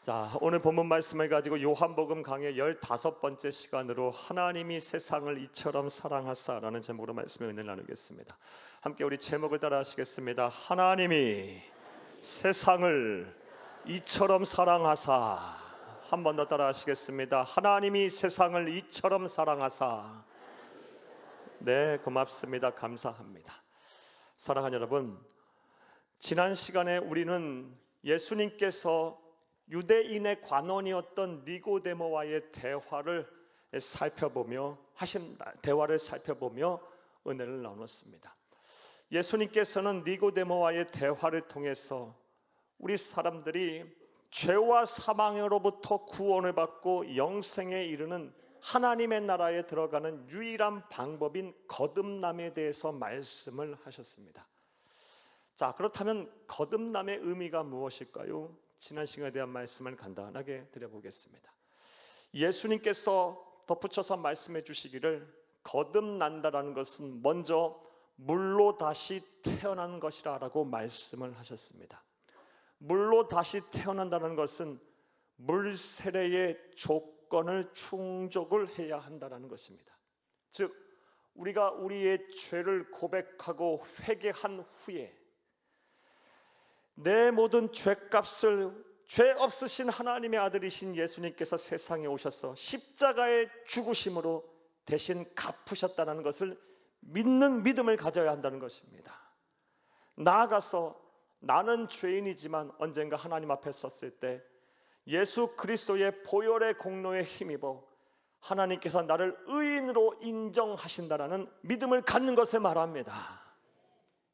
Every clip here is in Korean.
자, 오늘 본문 말씀을 가지고 요한복음 강의 15번째 시간으로 하나님이 세상을 이처럼 사랑하사라는 제목으로 말씀의 은혜를 나누겠습니다. 함께 우리 제목을 따라 하시겠습니다. 하나님이 세상을 이처럼 사랑하사. 한 번 더 따라 하시겠습니다. 하나님이 세상을 이처럼 사랑하사. 네, 고맙습니다. 감사합니다. 사랑하는 여러분, 지난 시간에 우리는 예수님께서 유대인의 관원이었던 니고데모와의 대화를 살펴보며 은혜를 나눴습니다. 예수님께서는 니고데모와의 대화를 통해서 우리 사람들이 죄와 사망으로부터 구원을 받고 영생에 이르는 하나님의 나라에 들어가는 유일한 방법인 거듭남에 대해서 말씀을 하셨습니다. 자, 그렇다면 거듭남의 의미가 무엇일까요? 지난 시간에 대한 말씀을 간단하게 드려보겠습니다. 예수님께서 덧붙여서 말씀해 주시기를 거듭난다라는 것은 먼저 물로 다시 태어난 것이라고 말씀을 하셨습니다. 물로 다시 태어난다는 것은 물 세례의 조건을 충족을 해야 한다는 것입니다. 즉, 우리가 우리의 죄를 고백하고 회개한 후에 내 모든 죄값을 죄 없으신 하나님의 아들이신 예수님께서 세상에 오셔서 십자가의 죽으심으로 대신 갚으셨다는 것을 믿는 믿음을 가져야 한다는 것입니다. 나아가서 나는 죄인이지만 언젠가 하나님 앞에 섰을 때 예수 그리스도의 보혈의 공로에 힘입어 하나님께서 나를 의인으로 인정하신다라는 믿음을 갖는 것을 말합니다.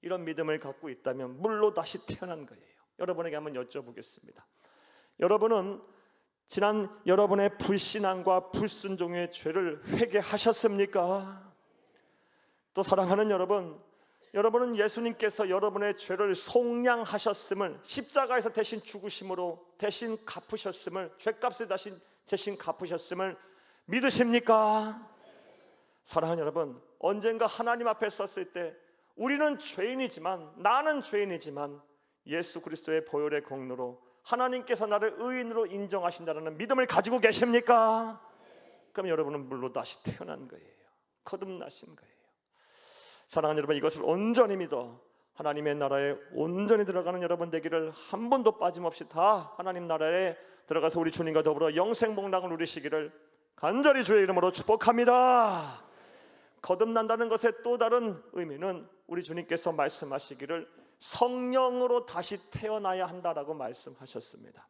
이런 믿음을 갖고 있다면 물로 다시 태어난 거예요. 여러분에게 한번 여쭤보겠습니다. 여러분은 지난 여러분의 불신앙과 불순종의 죄를 회개하셨습니까? 또 사랑하는 여러분, 여러분은 예수님께서 여러분의 죄를 속량하셨음을, 십자가에서 대신 죽으심으로 대신 갚으셨음을, 죄값을 대신 갚으셨음을 믿으십니까? 사랑하는 여러분, 언젠가 하나님 앞에 섰을 때 우리는 죄인이지만, 나는 죄인이지만 예수 그리스도의 보혈의 공로로 하나님께서 나를 의인으로 인정하신다는 믿음을 가지고 계십니까? 그럼 여러분은 물로 다시 태어난 거예요. 거듭나신 거예요. 사랑하는 여러분, 이것을 온전히 믿어 하나님의 나라에 온전히 들어가는 여러분 되기를, 한 번도 빠짐없이 다 하나님 나라에 들어가서 우리 주님과 더불어 영생 복락을 누리시기를 간절히 주의 이름으로 축복합니다. 거듭난다는 것의 또 다른 의미는 우리 주님께서 말씀하시기를 성령으로 다시 태어나야 한다라고 말씀하셨습니다.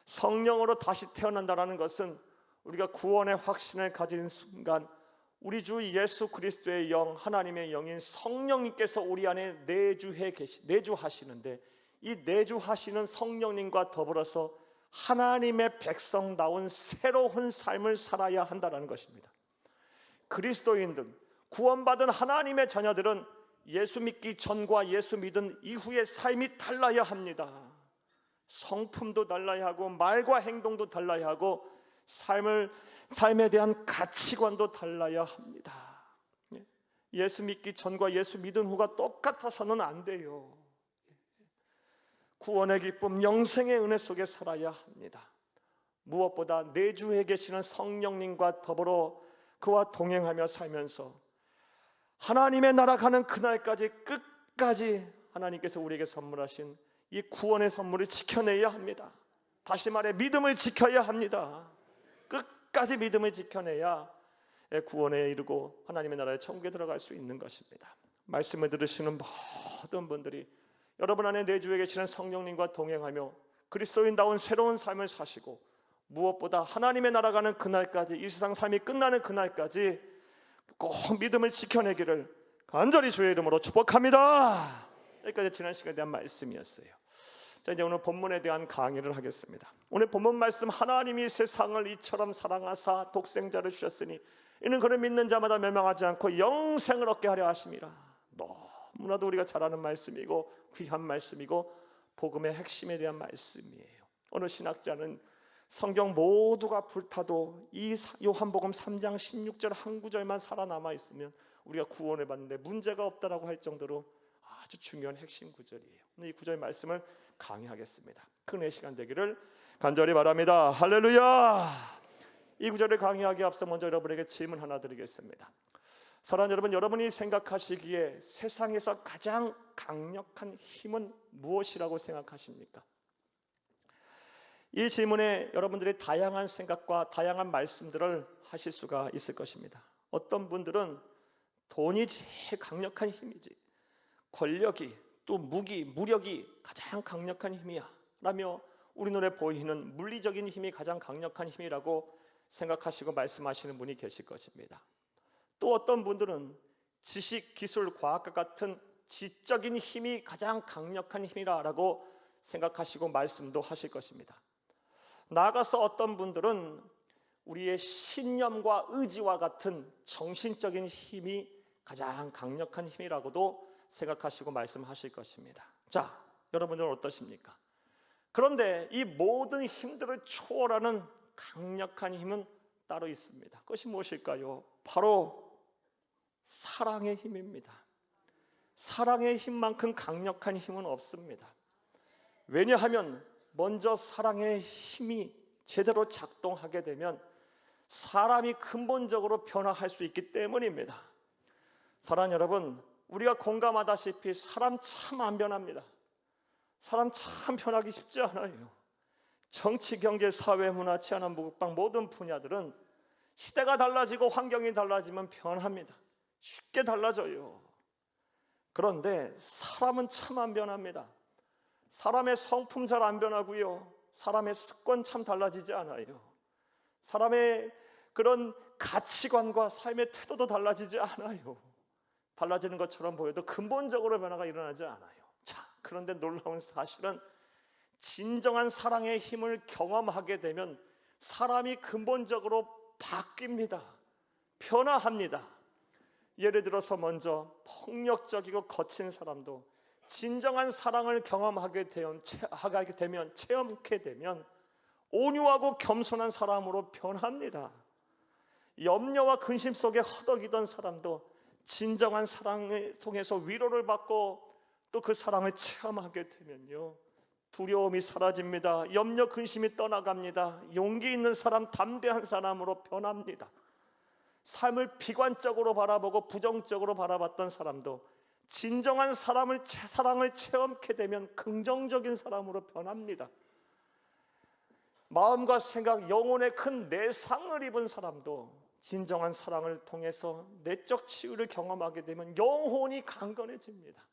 성령으로 다시 태어난다는 것은 우리가 구원의 확신을 가진 순간 우리 주 예수 그리스도의 영, 하나님의 영인 성령님께서 우리 안에 내주하시는데, 이 내주하시는 성령님과 더불어서 하나님의 백성다운 새로운 삶을 살아야 한다는 것입니다. 그리스도인들, 구원받은 하나님의 자녀들은 예수 믿기 전과 예수 믿은 이후의 삶이 달라야 합니다. 성품도 달라야 하고 말과 행동도 달라야 하고 삶에 대한 가치관도 달라야 합니다. 예수 믿기 전과 예수 믿은 후가 똑같아서는 안 돼요. 구원의 기쁨, 영생의 은혜 속에 살아야 합니다. 무엇보다 내주에 계시는 성령님과 더불어 그와 동행하며 살면서 하나님의 나라 가는 그날까지 끝까지 하나님께서 우리에게 선물하신 이 구원의 선물을 지켜내야 합니다. 다시 말해 믿음을 지켜야 합니다. 끝까지 믿음을 지켜내야 구원에 이르고 하나님의 나라의 천국에 들어갈 수 있는 것입니다. 말씀을 들으시는 모든 분들이 여러분 안에 내주에 계시는 성령님과 동행하며 그리스도인다운 새로운 삶을 사시고, 무엇보다 하나님의 나라 가는 그날까지, 이 세상 삶이 끝나는 그날까지 꼭 믿음을 지켜내기를 간절히 주의 이름으로 축복합니다. 여기까지 지난 시간에 대한 말씀이었어요. 자, 이제 오늘 본문에 대한 강의를 하겠습니다. 오늘 본문 말씀, 하나님이 세상을 이처럼 사랑하사 독생자를 주셨으니 이는 그를 믿는 자마다 멸망하지 않고 영생을 얻게 하려 하심이라. 너무나도 우리가 잘 아는 말씀이고 귀한 말씀이고 복음의 핵심에 대한 말씀이에요. 어느 신학자는 성경 모두가 불타도 이 요한복음 3장 16절 한 구절만 살아남아 있으면 우리가 구원을 받는데 문제가 없다라고 할 정도로 아주 중요한 핵심 구절이에요. 이 구절 말씀을 강의하겠습니다. 큰 은혜 시간 되기를 간절히 바랍니다. 할렐루야. 이 구절을 강의하기 앞서 먼저 여러분에게 질문 하나 드리겠습니다. 사랑하는 여러분, 여러분이 생각하시기에 세상에서 가장 강력한 힘은 무엇이라고 생각하십니까? 이 질문에 여러분들의 다양한 생각과 다양한 말씀들을 하실 수가 있을 것입니다. 어떤 분들은 돈이 제일 강력한 힘이지, 권력이 또 무력이 가장 강력한 힘이야 라며 우리 눈에 보이는 물리적인 힘이 가장 강력한 힘이라고 생각하시고 말씀하시는 분이 계실 것입니다. 또 어떤 분들은 지식, 기술, 과학과 같은 지적인 힘이 가장 강력한 힘이라고 생각하시고 말씀도 하실 것입니다. 나아가서 어떤 분들은 우리의 신념과 의지와 같은 정신적인 힘이 가장 강력한 힘이라고도 생각하시고 말씀하실 것입니다. 자, 여러분들은 어떠십니까? 그런데 이 모든 힘들을 초월하는 강력한 힘은 따로 있습니다. 그것이 무엇일까요? 바로 사랑의 힘입니다. 사랑의 힘만큼 강력한 힘은 없습니다. 왜냐하면 먼저 사랑의 힘이 제대로 작동하게 되면 사람이 근본적으로 변화할 수 있기 때문입니다. 사랑하는 여러분, 우리가 공감하다시피 사람 참 안 변합니다. 사람 참 변하기 쉽지 않아요. 정치, 경제, 사회, 문화, 치안한 무국방 모든 분야들은 시대가 달라지고 환경이 달라지면 변합니다. 쉽게 달라져요. 그런데 사람은 참 안 변합니다. 사람의 성품 잘 안 변하고요, 사람의 습관 참 달라지지 않아요. 사람의 그런 가치관과 삶의 태도도 달라지지 않아요. 달라지는 것처럼 보여도 근본적으로 변화가 일어나지 않아요. 자, 그런데 놀라운 사실은 진정한 사랑의 힘을 경험하게 되면 사람이 근본적으로 바뀝니다. 변화합니다. 예를 들어서 먼저 폭력적이고 거친 사람도 진정한 사랑을 경험하게 되면 체험하게 되면 온유하고 겸손한 사람으로 변합니다. 염려와 근심 속에 허덕이던 사람도 진정한 사랑을 통해서 위로를 받고 또 그 사랑을 체험하게 되면요, 두려움이 사라집니다. 염려, 근심이 떠나갑니다. 용기 있는 사람, 담대한 사람으로 변합니다. 삶을 비관적으로 바라보고 부정적으로 바라봤던 사람도 진정한 사랑을 체험하게 되면 긍정적인 사람으로 변합니다. 마음과 생각, 영혼의 큰 내상을 입은 사람도 진정한 사랑을 통해서 내적 치유를 경험하게 되면 영혼이 강건해집니다.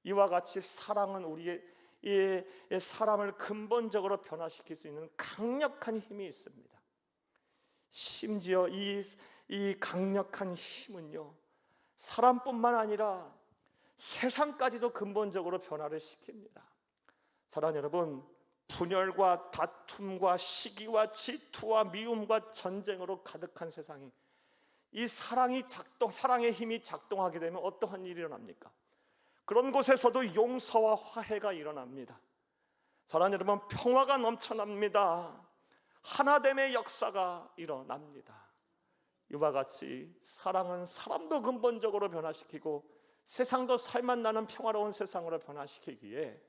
이와 같이 사랑은 우리의 사람을 근본적으로 변화시킬 수 있는 강력한 힘이 있습니다. 심지어 이 강력한 힘은요, 사람뿐만 아니라 세상까지도 근본적으로 변화를 시킵니다. 사랑하는 여러분, 분열과 다툼과 시기와 질투와 미움과 전쟁으로 가득한 세상이, 이 사랑의 힘이 작동하게 되면 어떠한 일이 일어납니까? 그런 곳에서도 용서와 화해가 일어납니다. 사랑하는 여러분, 평화가 넘쳐납니다. 하나됨의 역사가 일어납니다. 이와 같이 사랑은 사람도 근본적으로 변화시키고 세상도 살맛 나는 평화로운 세상으로 변화시키기에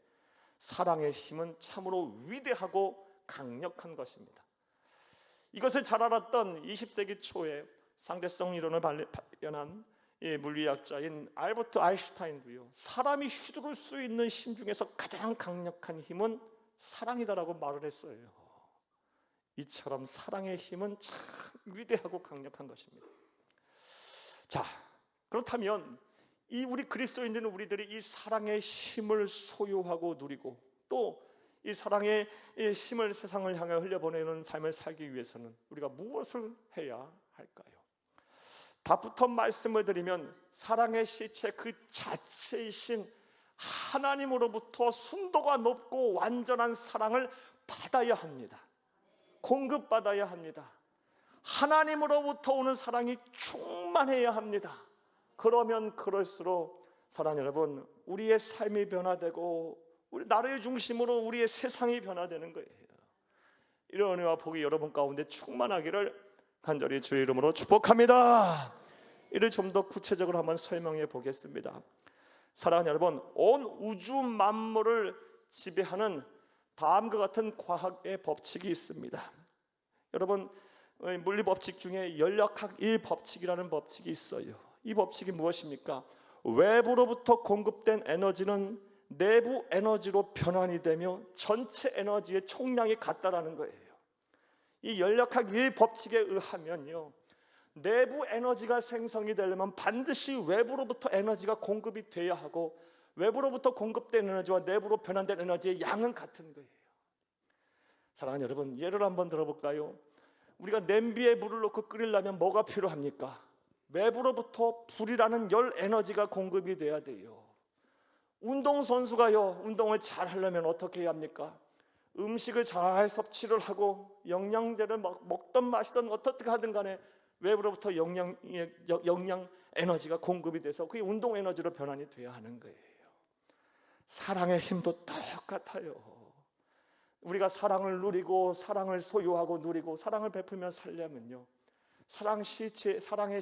사랑의 힘은 참으로 위대하고 강력한 것입니다. 이것을 잘 알았던 20세기 초에 상대성 이론을 발견한 물리학자인 알버트 아인슈타인도요, 사람이 휘두를 수 있는 힘 중에서 가장 강력한 힘은 사랑이다라고 말을 했어요. 이처럼 사랑의 힘은 참 위대하고 강력한 것입니다. 자, 그렇다면 우리 그리스도인들은 우리들이 이 사랑의 힘을 소유하고 누리고 또 이 사랑의 힘을 세상을 향해 흘려보내는 삶을 살기 위해서는 우리가 무엇을 해야 할까요? 답부터 말씀을 드리면 사랑의 실체 그 자체이신 하나님으로부터 순도가 높고 완전한 사랑을 받아야 합니다. 공급받아야 합니다. 하나님으로부터 오는 사랑이 충만해야 합니다. 그러면 그럴수록 사랑하는 여러분, 우리의 삶이 변화되고 우리 나라의 중심으로 우리의 세상이 변화되는 거예요. 이런 은혜와 복이 여러분 가운데 충만하기를 간절히 주의 이름으로 축복합니다. 이를 좀 더 구체적으로 한번 설명해 보겠습니다. 사랑하는 여러분, 온 우주 만물을 지배하는 다음과 같은 과학의 법칙이 있습니다. 여러분, 물리 법칙 중에 연력학 1법칙이라는 법칙이 있어요. 이 법칙이 무엇입니까? 외부로부터 공급된 에너지는 내부 에너지로 변환이 되며 전체 에너지의 총량이 같다라는 거예요. 이 연력학 1법칙에 의하면요, 내부 에너지가 생성이 되려면 반드시 외부로부터 에너지가 공급이 돼야 하고, 외부로부터 공급된 에너지와 내부로 변환된 에너지의 양은 같은 거예요. 사랑하는 여러분, 예를 한번 들어볼까요? 우리가 냄비에 물을 넣고 끓이려면 뭐가 필요합니까? 외부로부터 불이라는 열 에너지가 공급이 돼야 돼요. 운동선수가요, 운동을 잘 하려면 어떻게 해야 합니까? 음식을 잘 섭취를 하고 영양제를 먹던 마시던 어떻게 하든 간에 외부로부터 영양 에너지가 공급이 돼서 그게 운동 에너지로 변환이 돼야 하는 거예요. 사랑의 힘도 똑같아요. 우리가 사랑을 누리고 사랑을 소유하고 누리고 사랑을 베풀며 살려면요, 사랑의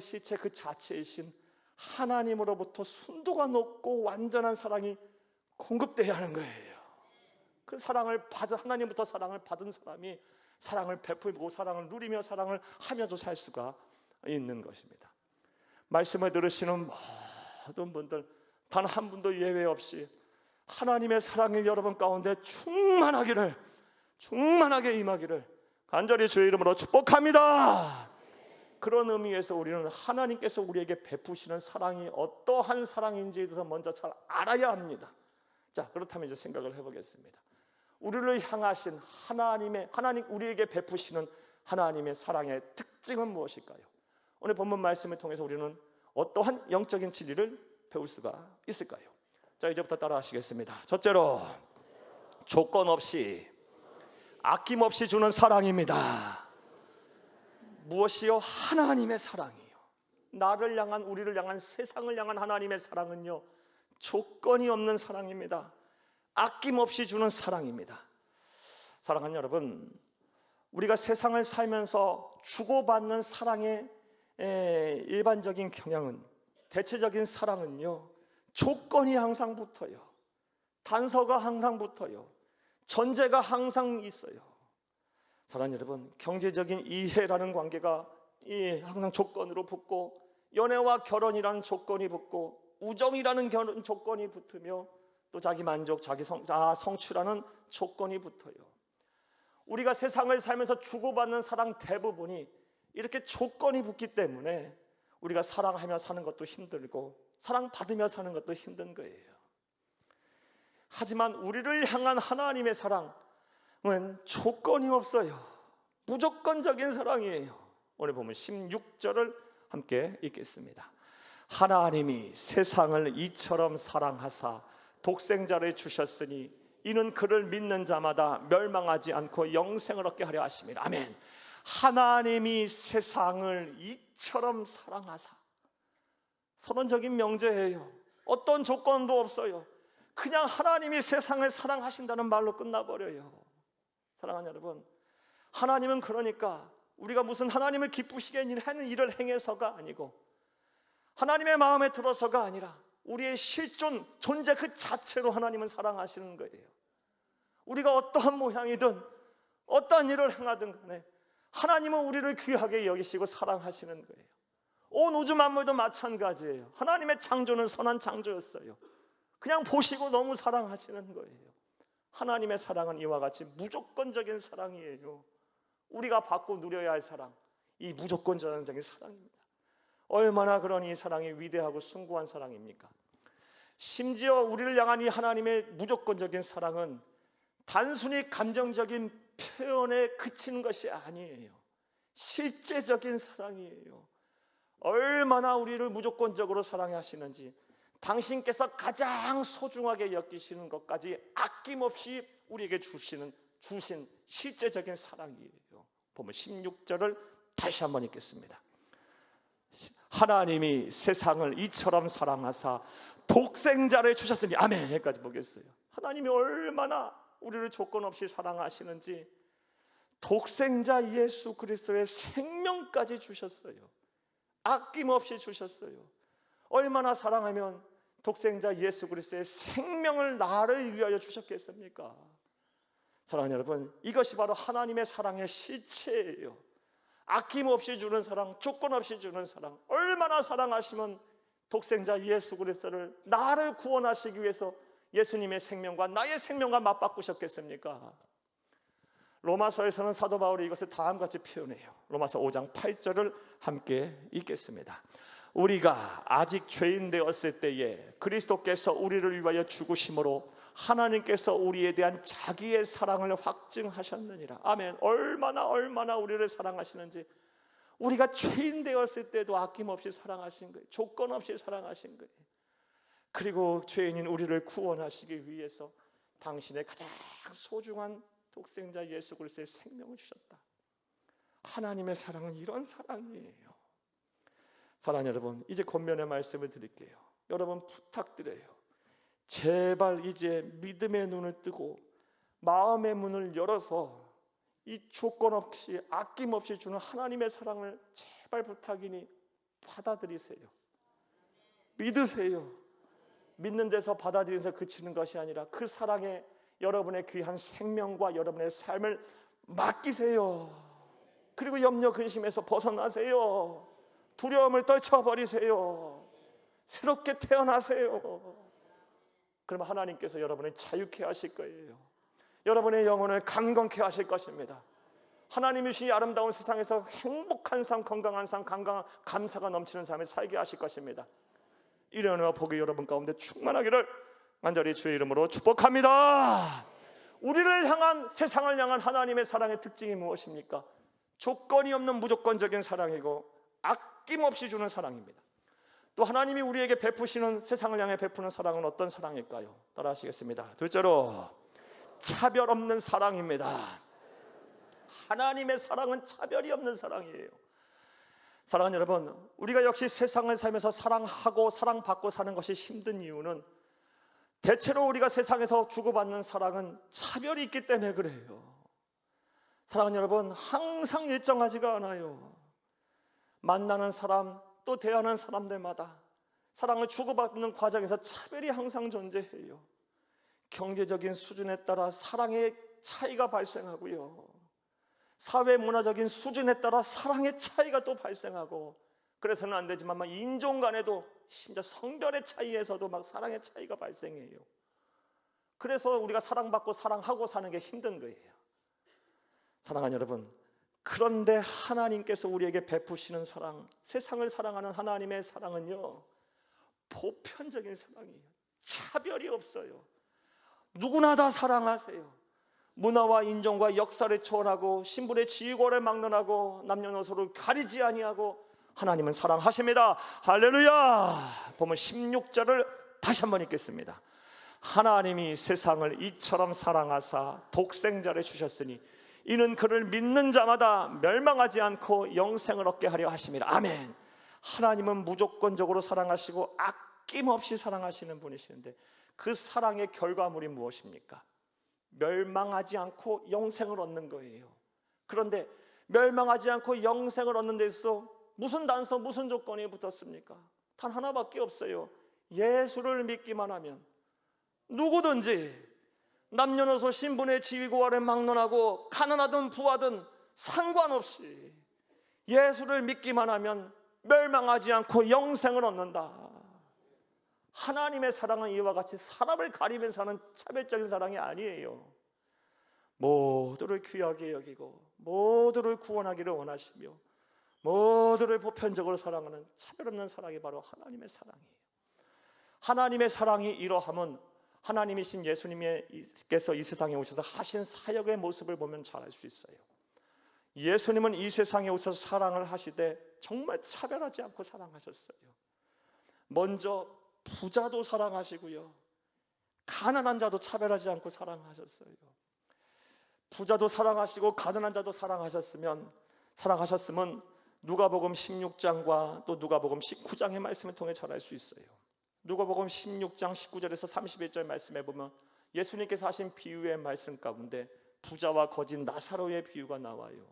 시체 그 자체이신 하나님으로부터 순도가 높고 완전한 사랑이 공급돼야 하는 거예요. 그 사랑을 받은, 하나님부터 사랑을 받은 사람이 사랑을 베풀고 사랑을 누리며 사랑을 하면서 살 수가 있는 것입니다. 말씀을 들으시는 모든 분들 단 한 분도 예외 없이 하나님의 사랑이 여러분 가운데 충만하게 임하기를 간절히 주의 이름으로 축복합니다. 그런 의미에서 우리는 하나님께서 우리에게 베푸시는 사랑이 어떠한 사랑인지에 대해서 먼저 잘 알아야 합니다. 자, 그렇다면 이제 생각을 해보겠습니다. 우리를 향하신 우리에게 베푸시는 하나님의 사랑의 특징은 무엇일까요? 오늘 본문 말씀을 통해서 우리는 어떠한 영적인 진리를 배울 수가 있을까요? 자, 이제부터 따라 하시겠습니다. 첫째로, 조건 없이 아낌없이 주는 사랑입니다. 무엇이요? 하나님의 사랑이요. 나를 향한, 우리를 향한, 세상을 향한 하나님의 사랑은요, 조건이 없는 사랑입니다. 아낌없이 주는 사랑입니다. 사랑하는 여러분, 우리가 세상을 살면서 주고받는 사랑의 일반적인 경향은, 대체적인 사랑은요, 조건이 항상 붙어요. 단서가 항상 붙어요. 전제가 항상 있어요. 사랑하는 여러분, 경제적인 이해라는 관계가 항상 조건으로 붙고, 연애와 결혼이라는 조건이 붙고, 우정이라는 결혼 조건이 붙으며, 또 자기 만족, 자기 성취라는 조건이 붙어요. 우리가 세상을 살면서 주고받는 사랑 대부분이 이렇게 조건이 붙기 때문에 우리가 사랑하며 사는 것도 힘들고 사랑받으며 사는 것도 힘든 거예요. 하지만 우리를 향한 하나님의 사랑은 조건이 없어요. 무조건적인 사랑이에요. 오늘 보면 16절을 함께 읽겠습니다. 하나님이 세상을 이처럼 사랑하사 독생자를 주셨으니 이는 그를 믿는 자마다 멸망하지 않고 영생을 얻게 하려 하심이라. 아멘. 하나님이 세상을 이처럼 사랑하사. 선언적인 명제예요. 어떤 조건도 없어요. 그냥 하나님이 세상을 사랑하신다는 말로 끝나버려요. 사랑하는 여러분, 하나님은 그러니까 우리가 무슨 하나님을 기쁘시게 하는 일을 행해서가 아니고, 하나님의 마음에 들어서가 아니라 우리의 실존, 존재 그 자체로 하나님은 사랑하시는 거예요. 우리가 어떠한 모양이든 어떠한 일을 행하든 간에 하나님은 우리를 귀하게 여기시고 사랑하시는 거예요. 온 우주 만물도 마찬가지예요. 하나님의 창조는 선한 창조였어요. 그냥 보시고 너무 사랑하시는 거예요. 하나님의 사랑은 이와 같이 무조건적인 사랑이에요. 우리가 받고 누려야 할 사랑, 이 무조건적인 사랑입니다. 얼마나 그런 이 사랑이 위대하고 숭고한 사랑입니까? 심지어 우리를 향한 이 하나님의 무조건적인 사랑은 단순히 감정적인 표현에 그치는 것이 아니에요. 실제적인 사랑이에요. 얼마나 우리를 무조건적으로 사랑하시는지, 당신께서 가장 소중하게 여기시는 것까지 아낌없이 우리에게 주신 실제적인 사랑이에요. 보면 16절을 다시 한번 읽겠습니다. 하나님이 세상을 이처럼 사랑하사 독생자를 주셨으니, 아멘. 여기까지 보겠어요. 하나님이 얼마나 우리를 조건 없이 사랑하시는지 독생자 예수 그리스도의 생명까지 주셨어요. 아낌없이 주셨어요. 얼마나 사랑하면 독생자 예수 그리스도의 생명을 나를 위하여 주셨겠습니까? 사랑하는 여러분, 이것이 바로 하나님의 사랑의 실체예요. 아낌없이 주는 사랑, 조건 없이 주는 사랑. 얼마나 사랑하시면 독생자 예수 그리스도를 나를 구원하시기 위해서 예수님의 생명과 나의 생명과 맞바꾸셨겠습니까? 로마서에서는 사도 바울이 이것을 다음과 같이 표현해요. 로마서 5장 8절을 함께 읽겠습니다. 우리가 아직 죄인 되었을 때에 그리스도께서 우리를 위하여 죽으심으로 하나님께서 우리에 대한 자기의 사랑을 확증하셨느니라. 아멘. 얼마나 우리를 사랑하시는지. 우리가 죄인 되었을 때도 아낌없이 사랑하신 거예요. 조건 없이 사랑하신 거예요. 그리고 죄인인 우리를 구원하시기 위해서 당신의 가장 소중한 독생자 예수 그리스도의 생명을 주셨다. 하나님의 사랑은 이런 사랑이에요. 사랑하는 여러분, 이제 권면의 말씀을 드릴게요. 여러분 부탁드려요. 제발 이제 믿음의 눈을 뜨고 마음의 문을 열어서 이 조건 없이 아낌없이 주는 하나님의 사랑을 제발 부탁이니 받아들이세요. 믿으세요. 믿는 데서 받아들여서 그치는 것이 아니라 그 사랑에 여러분의 귀한 생명과 여러분의 삶을 맡기세요. 그리고 염려 근심에서 벗어나세요. 두려움을 떨쳐버리세요. 새롭게 태어나세요. 그러면 하나님께서 여러분을 자유케 하실 거예요. 여러분의 영혼을 강건케 하실 것입니다. 하나님이신 이 아름다운 세상에서 행복한 삶, 건강한 삶, 감사가 넘치는 삶을 살게 하실 것입니다. 이런 은혜와 복이 여러분 가운데 충만하기를 간절히 주의 이름으로 축복합니다. 우리를 향한, 세상을 향한 하나님의 사랑의 특징이 무엇입니까? 조건이 없는 무조건적인 사랑이고 아낌없이 주는 사랑입니다. 또 하나님이 우리에게 베푸시는, 세상을 향해 베푸는 사랑은 어떤 사랑일까요? 따라 하시겠습니다. 둘째로 차별 없는 사랑입니다. 하나님의 사랑은 차별이 없는 사랑이에요. 사랑하는 여러분, 우리가 역시 세상을 살면서 사랑하고 사랑받고 사는 것이 힘든 이유는 대체로 우리가 세상에서 주고받는 사랑은 차별이 있기 때문에 그래요. 사랑하는 여러분, 항상 일정하지가 않아요. 만나는 사람, 또 대하는 사람들마다 사랑을 주고받는 과정에서 차별이 항상 존재해요. 경제적인 수준에 따라 사랑의 차이가 발생하고요, 사회 문화적인 수준에 따라 사랑의 차이가 또 발생하고, 그래서는 안 되지만 막 인종 간에도, 심지어 성별의 차이에서도 막 사랑의 차이가 발생해요. 그래서 우리가 사랑받고 사랑하고 사는 게 힘든 거예요. 사랑하는 여러분, 그런데 하나님께서 우리에게 베푸시는 사랑, 세상을 사랑하는 하나님의 사랑은요, 보편적인 사랑이에요. 차별이 없어요. 누구나 다 사랑하세요. 문화와 인종과 역사를 초월하고 신분의 지위권을 막론하고 남녀노소를 가리지 아니하고 하나님은 사랑하십니다. 할렐루야. 보면 16절을 다시 한번 읽겠습니다. 하나님이 세상을 이처럼 사랑하사 독생자를 주셨으니 이는 그를 믿는 자마다 멸망하지 않고 영생을 얻게 하려 하심이라. 아멘. 하나님은 무조건적으로 사랑하시고 아낌없이 사랑하시는 분이시는데 그 사랑의 결과물이 무엇입니까? 멸망하지 않고 영생을 얻는 거예요. 그런데 멸망하지 않고 영생을 얻는 데 있어 무슨 단서, 무슨 조건이 붙었습니까? 단 하나밖에 없어요. 예수를 믿기만 하면 누구든지 남녀노소 신분의 지위고하를 막론하고 가난하든 부하든 상관없이 예수를 믿기만 하면 멸망하지 않고 영생을 얻는다. 하나님의 사랑은 이와 같이 사람을 가리면서 하는 차별적인 사랑이 아니에요. 모두를 귀하게 여기고 모두를 구원하기를 원하시며 모두를 보편적으로 사랑하는 차별 없는 사랑이 바로 하나님의 사랑이에요. 하나님의 사랑이 이러함은 하나님이신 예수님께서 이 세상에 오셔서 하신 사역의 모습을 보면 잘 알 수 있어요. 예수님은 이 세상에 오셔서 사랑을 하시되 정말 차별하지 않고 사랑하셨어요. 먼저 부자도 사랑하시고요, 가난한 자도 차별하지 않고 사랑하셨어요. 부자도 사랑하시고 가난한 자도 사랑하셨으면 누가복음 16장과 또 누가복음 19장의 말씀을 통해 잘 알 수 있어요. 누가복음 16장 19절에서 31절 말씀에 보면 예수님께서 하신 비유의 말씀 가운데 부자와 거짓 나사로의 비유가 나와요.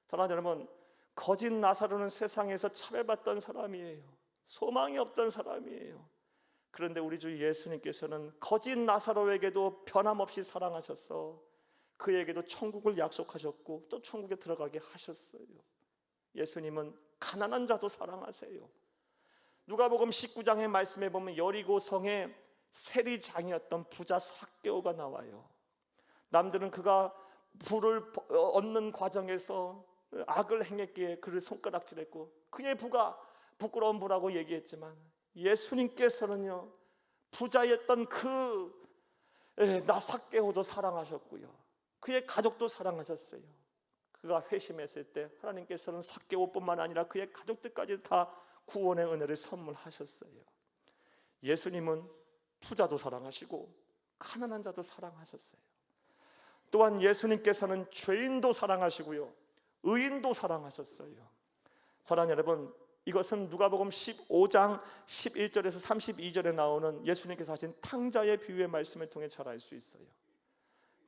사랑하는 여러분, 거짓 나사로는 세상에서 차별받던 사람이에요. 소망이 없던 사람이에요. 그런데 우리 주 예수님께서는 거짓 나사로에게도 변함없이 사랑하셔서 그에게도 천국을 약속하셨고 또 천국에 들어가게 하셨어요. 예수님은 가난한 자도 사랑하세요. 누가복음 19장의 말씀에 보면 여리고성에 세리장이었던 부자 삭개오가 나와요. 남들은 그가 부를 얻는 과정에서 악을 행했기에 그를 손가락질했고 그의 부가 부끄러운 부라고 얘기했지만 예수님께서는요, 부자였던 그 삭개오도 사랑하셨고요, 그의 가족도 사랑하셨어요. 그가 회심했을 때 하나님께서는 삭개오뿐만 아니라 그의 가족들까지 다 구원의 은혜를 선물하셨어요. 예수님은 부자도 사랑하시고 가난한 자도 사랑하셨어요. 또한 예수님께서는 죄인도 사랑하시고요, 의인도 사랑하셨어요. 사랑하는 여러분, 이것은 누가복음 15장 11절에서 32절에 나오는 예수님께서 하신 탕자의 비유의 말씀을 통해 잘 알 수 있어요.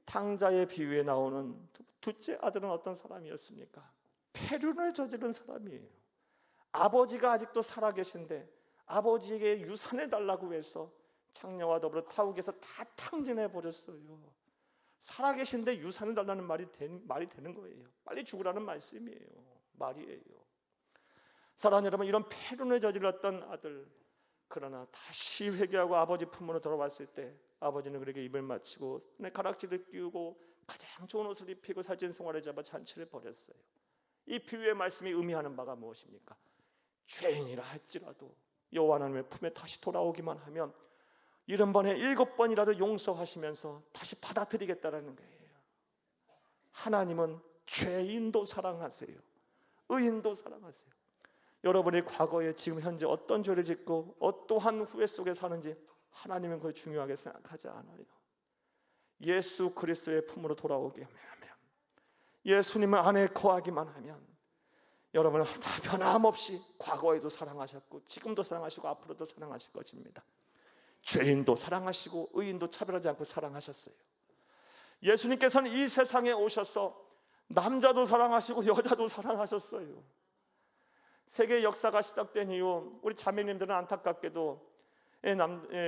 탕자의 비유에 나오는 둘째 아들은 어떤 사람이었습니까? 폐륜을 저지른 사람이에요. 아버지가 아직도 살아계신데 아버지에게 유산해 달라고 해서 창녀와 더불어 타국에서 다 탕진해 버렸어요. 살아계신데 유산해 달라는 말이 되는 거예요. 빨리 죽으라는 말씀이에요. 말이에요. 사랑하는 여러분, 이런 폐륜을 저질렀던 아들, 그러나 다시 회개하고 아버지 품으로 돌아왔을 때 아버지는 그에게 입을 맞추고 가락지를 끼우고 가장 좋은 옷을 입히고 살찐송아를 잡아 잔치를 벌였어요. 이 비유의 말씀이 의미하는 바가 무엇입니까? 죄인이라 할지라도 여호와 하나님의 품에 다시 돌아오기만 하면 70번에 7번이라도 용서하시면서 다시 받아들이겠다라는 거예요. 하나님은 죄인도 사랑하세요. 의인도 사랑하세요. 여러분이 과거에 지금 현재 어떤 죄를 짓고 어떠한 후회 속에 사는지 하나님은 그걸 중요하게 생각하지 않아요. 예수 그리스도의 품으로 돌아오기만 하면, 예수님을 안에 거하기만 하면 여러분은 다 변함없이 과거에도 사랑하셨고 지금도 사랑하시고 앞으로도 사랑하실 것입니다. 죄인도 사랑하시고 의인도 차별하지 않고 사랑하셨어요. 예수님께서는 이 세상에 오셔서 남자도 사랑하시고 여자도 사랑하셨어요. 세계 역사가 시작된 이후 우리 자매님들은 안타깝게도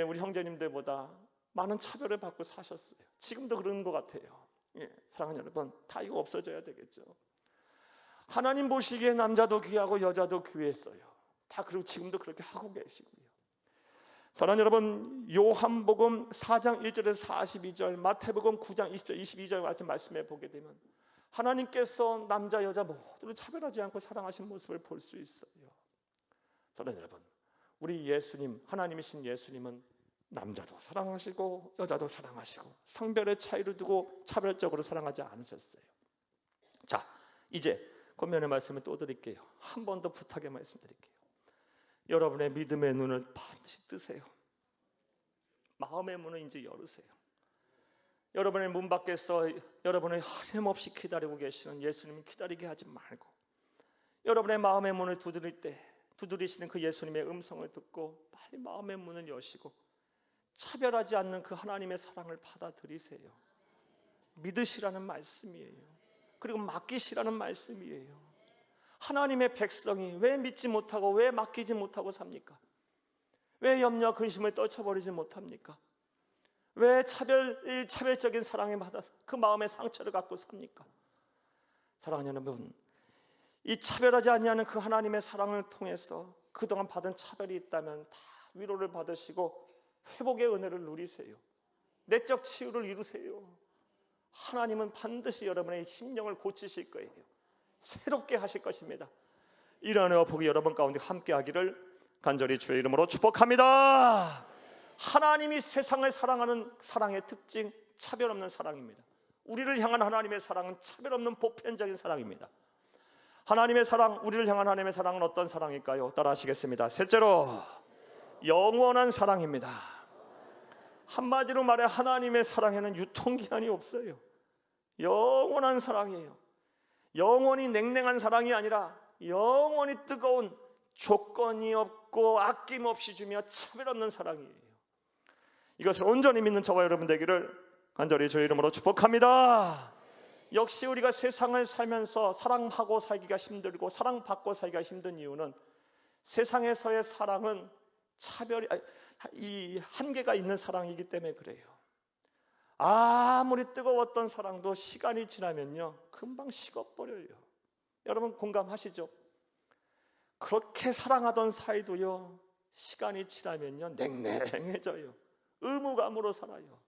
우리 형제님들보다 많은 차별을 받고 사셨어요. 지금도 그런 것 같아요. 사랑하는 여러분, 다 이거 없어져야 되겠죠. 하나님 보시기에 남자도 귀하고 여자도 귀했어요. 다 그리고 지금도 그렇게 하고 계시고요. 사랑하는 여러분, 요한복음 4장 1절에서 42절, 마태복음 9장 20절 22절 같은 말씀에 보게 되면 하나님께서 남자 여자 모두를 차별하지 않고 사랑하신 모습을 볼 수 있어요. 사랑하는 여러분, 우리 예수님, 하나님이신 예수님은 남자도 사랑하시고 여자도 사랑하시고 성별의 차이를 두고 차별적으로 사랑하지 않으셨어요. 자, 이제 권면의 말씀을 또 드릴게요. 한 번 더 부탁의 말씀드릴게요. 여러분의 믿음의 눈을 반드시 뜨세요. 마음의 문을 이제 열으세요. 여러분의 문 밖에서 여러분을 하염없이 기다리고 계시는 예수님을 기다리게 하지 말고 여러분의 마음의 문을 두드릴 때 두드리시는 그 예수님의 음성을 듣고 빨리 마음의 문을 여시고 차별하지 않는 그 하나님의 사랑을 받아들이세요. 믿으시라는 말씀이에요. 그리고 맡기시라는 말씀이에요. 하나님의 백성이 왜 믿지 못하고 왜 맡기지 못하고 삽니까? 왜 염려와 근심을 떨쳐버리지 못합니까? 왜 차별적인 사랑에 받아서 그 마음의 상처를 갖고 삽니까? 사랑하는 여러분, 이 차별하지 아니하는 그 하나님의 사랑을 통해서 그동안 받은 차별이 있다면 다 위로를 받으시고 회복의 은혜를 누리세요. 내적 치유를 이루세요. 하나님은 반드시 여러분의 심령을 고치실 거예요. 새롭게 하실 것입니다. 이런 은혜와 복이 여러분 가운데 함께 하기를 간절히 주의 이름으로 축복합니다. 하나님이 세상을 사랑하는 사랑의 특징, 차별 없는 사랑입니다. 우리를 향한 하나님의 사랑은 차별 없는 보편적인 사랑입니다. 하나님의 사랑, 우리를 향한 하나님의 사랑은 어떤 사랑일까요? 따라 하시겠습니다. 셋째로, 영원한 사랑입니다. 한마디로 말해 하나님의 사랑에는 유통기한이 없어요. 영원한 사랑이에요. 영원히 냉랭한 사랑이 아니라 영원히 뜨거운, 조건이 없고 아낌없이 주며 차별 없는 사랑이에요. 이것을 온전히 믿는 저와 여러분 되기를 간절히 주의 이름으로 축복합니다. 역시 우리가 세상을 살면서 사랑하고 살기가 힘들고 사랑받고 살기가 힘든 이유는 세상에서의 사랑은 이 한계가 있는 사랑이기 때문에 그래요. 아무리 뜨거웠던 사랑도 시간이 지나면요 금방 식어버려요. 여러분 공감하시죠? 그렇게 사랑하던 사이도요 시간이 지나면요 냉랭해져요. 의무감으로 살아요.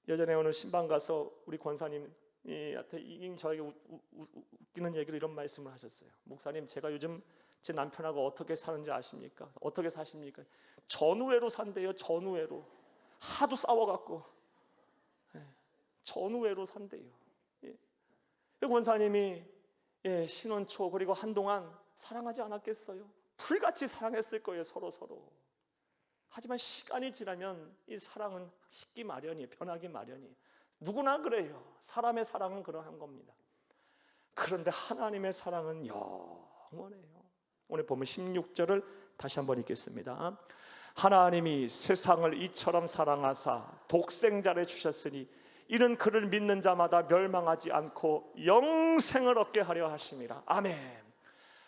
예전에 어느 신방 가서 우리 권사님한테 저에게 웃기는 얘기로 이런 말씀을 하셨어요. 목사님, 제가 요즘 제 남편하고 어떻게 사는지 아십니까? 어떻게 사십니까? 전우회로 산대요. 전우회로. 하도 싸워갖고 전우회로 산대요. 권사님이 신혼 초 그리고 한동안 사랑하지 않았겠어요? 불같이 사랑했을 거예요. 서로. 하지만 시간이 지나면 이 사랑은 식기 마련이에요. 변하기 마련이에요. 누구나 그래요. 사람의 사랑은 그러한 겁니다. 그런데 하나님의 사랑은 영원해요. 오늘 보면 16절을 다시 한번 읽겠습니다. 하나님이 세상을 이처럼 사랑하사 독생자를 주셨으니 이는 그를 믿는 자마다 멸망하지 않고 영생을 얻게 하려 하심이라. 아멘.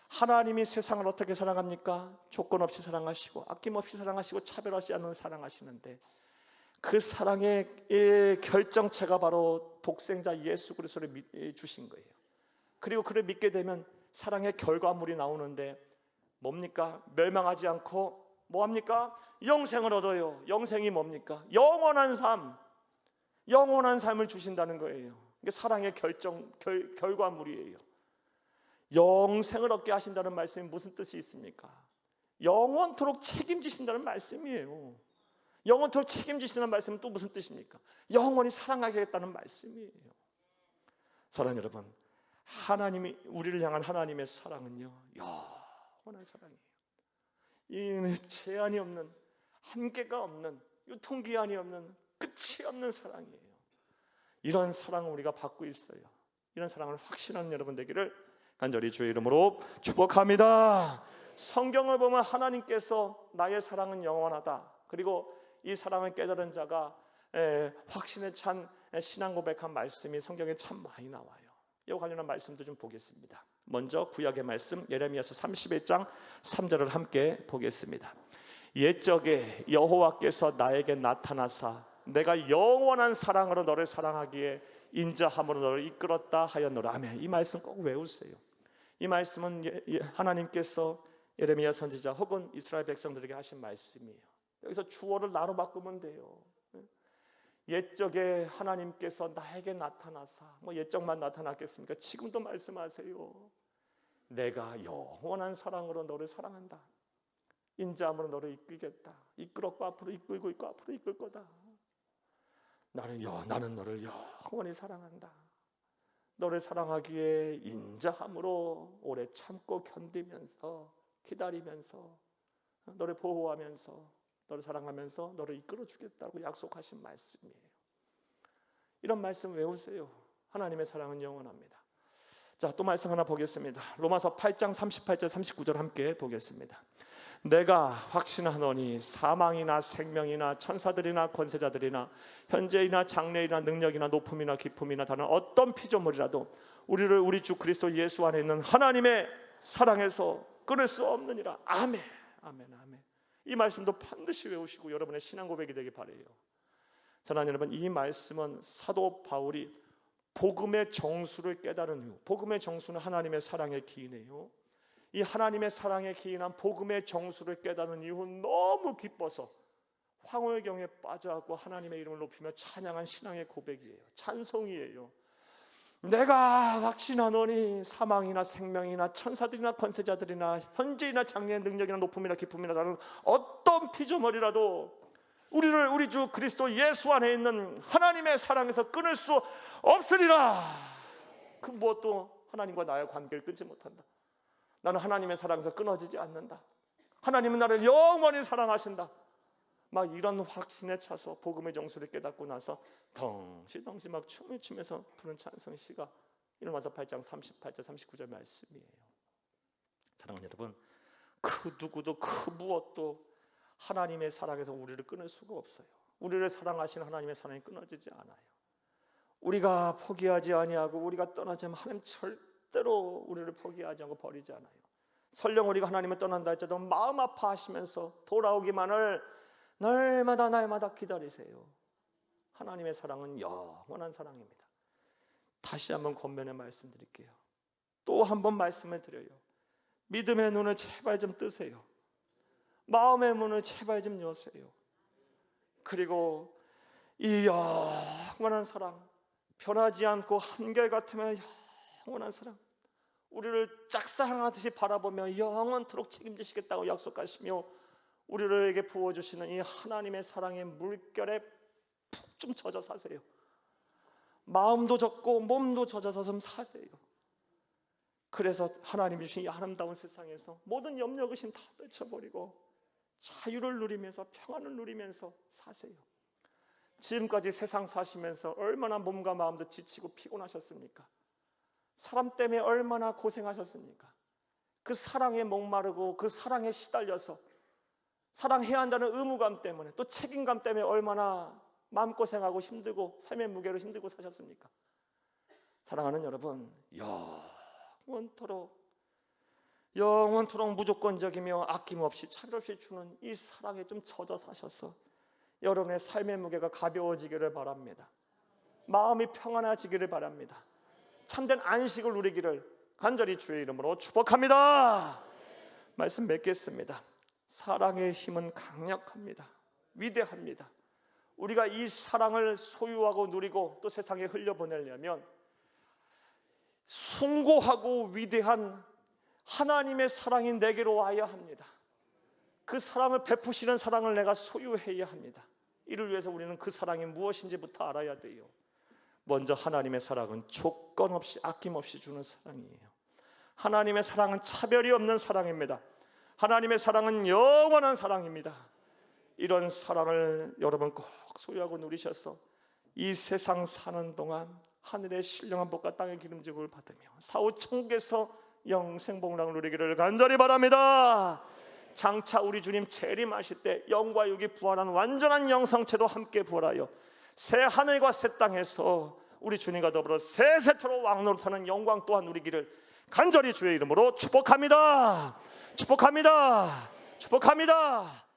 하나님이 세상을 어떻게 사랑합니까? 조건 없이 사랑하시고 아낌없이 사랑하시고 차별하지 않는 사랑하시는데 그 사랑의 결정체가 바로 독생자 예수 그리스도를 주신 거예요. 그리고 그를 믿게 되면 사랑의 결과물이 나오는데 뭡니까? 멸망하지 않고 뭐합니까? 영생을 얻어요. 영생이 뭡니까? 영원한 삶을 주신다는 거예요. 이게 사랑의 결과물이에요. 영생을 얻게 하신다는 말씀이 무슨 뜻이 있습니까? 영원토록 책임지신다는 말씀이에요. 영원토록 책임지시는 말씀은 또 무슨 뜻입니까? 영원히 사랑하겠다는 말씀이에요. 사랑하는 여러분, 하나님이 우리를 향한 하나님의 사랑은요 영원한 사랑이에요. 이 제한이 없는, 한계가 없는, 유통기한이 없는, 끝이 없는 사랑이에요. 이런 사랑을 우리가 받고 있어요. 이런 사랑을 확신하는 여러분 되기를 간절히 주의 이름으로 축복합니다. 성경을 보면 하나님께서 나의 사랑은 영원하다, 그리고 이 사랑을 깨달은 자가 확신에 찬 신앙 고백한 말씀이 성경에 참 많이 나와요. 이와 관련한 말씀도 좀 보겠습니다. 먼저 구약의 말씀 예레미야서 31장 3절을 함께 보겠습니다. 옛적에 여호와께서 나에게 나타나사 내가 영원한 사랑으로 너를 사랑하기에 인자함으로 너를 이끌었다 하였노라. 아멘. 이 말씀 꼭 외우세요. 이 말씀은 하나님께서 예레미야 선지자 혹은 이스라엘 백성들에게 하신 말씀이에요. 여기서 주어를 나로 바꾸면 돼요. 옛적에 하나님께서 나에게 나타나사, 옛적만 나타났겠습니까? 지금도 말씀하세요. 내가 영원한 사랑으로 너를 사랑한다. 인자함으로 너를 이끌겠다. 이끌었고 앞으로 이끌고 있고 앞으로 이끌 거다. 나는 너를 영원히 사랑한다. 너를 사랑하기에 인자함으로 오래 참고 견디면서 기다리면서 너를 보호하면서 너를 사랑하면서 너를 이끌어 주겠다고 약속하신 말씀이에요. 이런 말씀 외우세요. 하나님의 사랑은 영원합니다. 자, 또 말씀 하나 보겠습니다. 로마서 8장 38절 39절 함께 보겠습니다. 내가 확신하노니 사망이나 생명이나 천사들이나 권세자들이나 현재이나 장래이나 능력이나 높음이나 깊음이나 다른 어떤 피조물이라도 우리를 우리 주 그리스도 예수 안에 있는 하나님의 사랑에서 끊을 수 없느니라. 아멘. 아멘. 아멘. 이 말씀도 반드시 외우시고 여러분의 신앙 고백이 되길 바라요. 사랑하는 여러분, 이 말씀은 사도 바울이 복음의 정수를 깨달은 후, 복음의 정수는 하나님의 사랑의 기인이에요. 이 하나님의 사랑에 기인한 복음의 정수를 깨닫는 이후 너무 기뻐서 황홀경에 빠져갖고 하나님의 이름을 높이며 찬양한 신앙의 고백이에요. 찬송이에요. 내가 확신하노니 사망이나 생명이나 천사들이나 권세자들이나 현재이나 장래의 능력이나 높음이나 깊음이나 다른 어떤 피조물이라도 우리를 우리 주 그리스도 예수 안에 있는 하나님의 사랑에서 끊을 수 없으리라. 그 무엇도 하나님과 나의 관계를 끊지 못한다. 나는 하나님의 사랑에서 끊어지지 않는다. 하나님은 나를 영원히 사랑하신다. 막 이런 확신에 차서 복음의 정수를 깨닫고 나서 덩시덩시 막 춤을 추면서 부른 찬송 시가 로마서 8장 38절 39절 말씀이에요. 사랑하는 여러분, 그 누구도 그 무엇도 하나님의 사랑에서 우리를 끊을 수가 없어요. 우리를 사랑하시는 하나님의 사랑이 끊어지지 않아요. 우리가 포기하지 아니하고 우리가 떠나지 않으면 하나님 절대로 우리를 포기하지 않고 버리지 않아요. 설령 우리가 하나님을 떠난다 할지라도 마음 아파하시면서 돌아오기만을 날마다 기다리세요. 하나님의 사랑은 영원한 사랑입니다. 다시 한번 권면의 말씀드릴게요. 또 한번 말씀을 드려요. 믿음의 눈을 제발 좀 뜨세요. 마음의 문을 제발 좀 여세요. 그리고 이 영원한 사랑, 변하지 않고 한결같으면 영원한 사랑, 우리를 짝사랑하듯이 바라보며 영원토록 책임지시겠다고 약속하시며 우리에게 부어주시는 이 하나님의 사랑의 물결에 푹 좀 젖어 사세요. 마음도 젖고 몸도 젖어서 좀 사세요. 그래서 하나님이 주신 이 아름다운 세상에서 모든 염려 의심 다 떨쳐버리고 자유를 누리면서 평안을 누리면서 사세요. 지금까지 세상 사시면서 얼마나 몸과 마음도 지치고 피곤하셨습니까? 사람 때문에 얼마나 고생하셨습니까? 그 사랑에 목마르고 그 사랑에 시달려서 사랑해야 한다는 의무감 때문에 또 책임감 때문에 얼마나 마음고생하고 힘들고 삶의 무게로 힘들고 사셨습니까? 사랑하는 여러분, 영원토록 무조건적이며 아낌없이 차별 없이 주는 이 사랑에 좀 젖어 사셔서 여러분의 삶의 무게가 가벼워지기를 바랍니다. 마음이 평안해지기를 바랍니다. 참된 안식을 누리기를 간절히 주의 이름으로 축복합니다. 말씀 맺겠습니다. 사랑의 힘은 강력합니다. 위대합니다. 우리가 이 사랑을 소유하고 누리고 또 세상에 흘려보내려면 숭고하고 위대한 하나님의 사랑이 내게로 와야 합니다. 그 사랑을 베푸시는 사랑을 내가 소유해야 합니다. 이를 위해서 우리는 그 사랑이 무엇인지부터 알아야 돼요. 먼저 하나님의 사랑은 조건 없이 아낌없이 주는 사랑이에요. 하나님의 사랑은 차별이 없는 사랑입니다. 하나님의 사랑은 영원한 사랑입니다. 이런 사랑을 여러분 꼭 소유하고 누리셔서 이 세상 사는 동안 하늘의 신령한 복과 땅의 기름짐을 받으며 사후 천국에서 영생복락을 누리기를 간절히 바랍니다. 장차 우리 주님 재림하실 때 영과 육이 부활한 완전한 영성체도 함께 부활하여 새 하늘과 새 땅에서 우리 주님과 더불어 세세토록 왕노릇하는 영광 또한 누리기를 간절히 주의 이름으로 축복합니다. 축복합니다. 축복합니다.